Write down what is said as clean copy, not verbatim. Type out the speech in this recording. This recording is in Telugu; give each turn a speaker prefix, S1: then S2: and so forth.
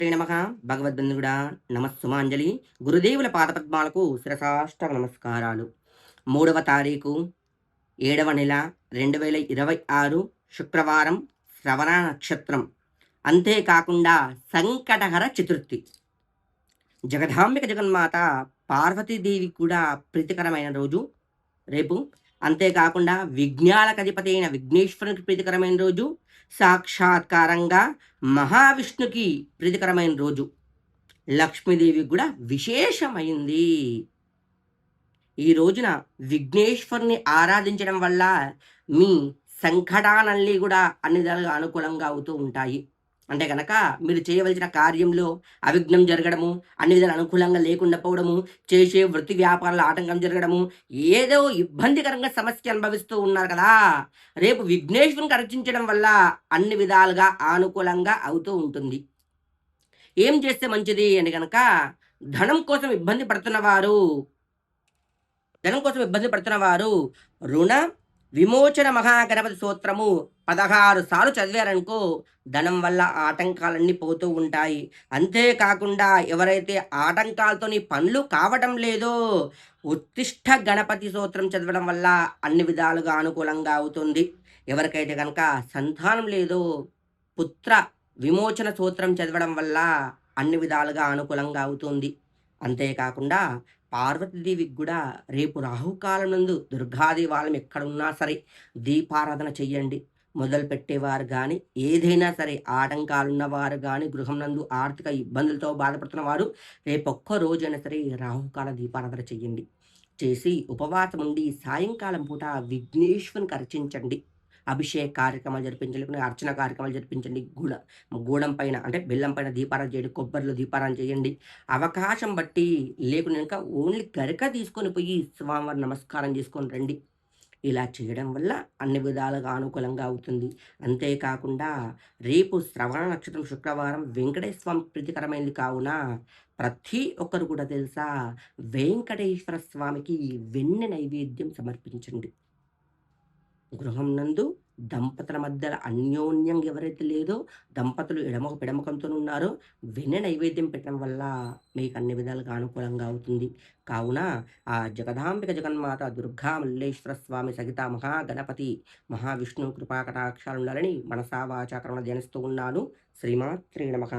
S1: శ్రీమాత్రే నమః. భగవద్బంధుడా నమస్సుమాంజలి. గురుదేవుల పాదపద్మాలకు శిరసాష్టాంగ నమస్కారాలు. 3వ తారీఖు 7వ నెల 2026 శుక్రవారం, శ్రవణ నక్షత్రం. అంతేకాకుండా సంకటహర చతుర్థి. జగదాంబిక జగన్మాత పార్వతీదేవికి కూడా ప్రీతికరమైన రోజు రేపు. అంతేకాకుండా విఘ్నాలకధిపతి అయిన విఘ్నేశ్వరునికి ప్రీతికరమైన రోజు, సాక్షాత్కారంగా మహావిష్ణుకి ప్రీతికరమైన రోజు, లక్ష్మీదేవికి కూడా విశేషమైంది. ఈ రోజున విఘ్నేశ్వరుని ఆరాధించడం వల్ల మీ సంకటాలన్నీ కూడా అన్ని విధాలుగా అనుకూలంగా అవుతూ ఉంటాయి. అంటే గనక మీరు చేయవలసిన కార్యంలో అవిఘ్నం జరగడము, అన్ని విధాలు అనుకూలంగా లేకుండా పోవడము, చేసే వృత్తి వ్యాపారాల్లో ఆటంకం జరగడము, ఏదో ఇబ్బందికరంగా సమస్య అనుభవిస్తూ ఉన్నారు కదా! రేపు విఘ్నేశ్వరునికి అర్చించడం వల్ల అన్ని విధాలుగా అనుకూలంగా అవుతూ ఉంటుంది. ఏం చేస్తే మంచిది అంటే గనక ధనం కోసం ఇబ్బంది పడుతున్నవారు రుణ విమోచన మహాగణపతి స్తోత్రము 16 సార్లు చదివారనుకో ధనం వల్ల ఆటంకాలన్నీ పోతూ ఉంటాయి. అంతేకాకుండా ఎవరైతే ఆటంకాలతోని పనులు కావటం లేదో ఉత్తిష్ట గణపతి స్తోత్రం చదవడం వల్ల అన్ని విధాలుగా అనుకూలంగా అవుతుంది. ఎవరికైతే గనక సంతానం లేదో పుత్ర విమోచన స్తోత్రం చదవడం వల్ల అన్ని విధాలుగా అనుకూలంగా అవుతుంది. అంతేకాకుండా పార్వతీదేవికి కూడా రేపు రాహుకాలం నందు దుర్గాదేవాలయం ఎక్కడున్నా సరే దీపారాధన చెయ్యండి. మొదలుపెట్టేవారు గాని, ఏదైనా సరే ఆటంకాలున్నవారు గాని, గృహం నందు ఆర్థిక ఇబ్బందులతో బాధపడుతున్న వారు రేపొక్క రోజైనా సరే రాహుకాల దీపారాధన చెయ్యండి. చేసి ఉపవాసం ఉండి సాయంకాలం పూట విఘ్నేశ్వరునికి అర్చించండి. అభిషేక కార్యక్రమాలు జరిపించండి. లేకుంటే అర్చన కార్యక్రమాలు జరిపించండి. గూడం పైన అంటే బెల్లం పైన దీపారాధన చేయండి. కొబ్బరిలో దీపారాధన చేయండి. అవకాశం బట్టి లేకుంటే గనక ఓన్లీ గరిక తీసుకొని పోయి స్వామివారి నమస్కారం చేసుకొని రండి. ఇలా చేయడం వల్ల అన్ని విధాలుగా అనుకూలంగా అవుతుంది. అంతేకాకుండా రేపు శ్రవణ నక్షత్రం శుక్రవారం వెంకటేశ్వర స్వామి ప్రీతికరమైనది కావున ప్రతి ఒక్కరు కూడా తెలుసా వెంకటేశ్వర స్వామికి వెన్నె నైవేద్యం సమర్పించండి. గృహం నందు దంపతుల మధ్యల అన్యోన్యంగా ఎవరైతే లేదో దంపతులు ఎడమ పిడమకంతో ఉన్నారో వెన్న నైవేద్యం పెట్టడం వల్ల మీకు అన్ని విధాలుగా అనుకూలంగా అవుతుంది. కావున ఆ జగదాంబిక జగన్మాత దుర్గా మల్లేశ్వర స్వామి సహిత మహాగణపతి మహావిష్ణువు కృపా కటాక్షాలు ఉండాలని మనసా వాచా కర్మణ ధ్యానిస్తూ ఉన్నాను. శ్రీమాత్రే నమః.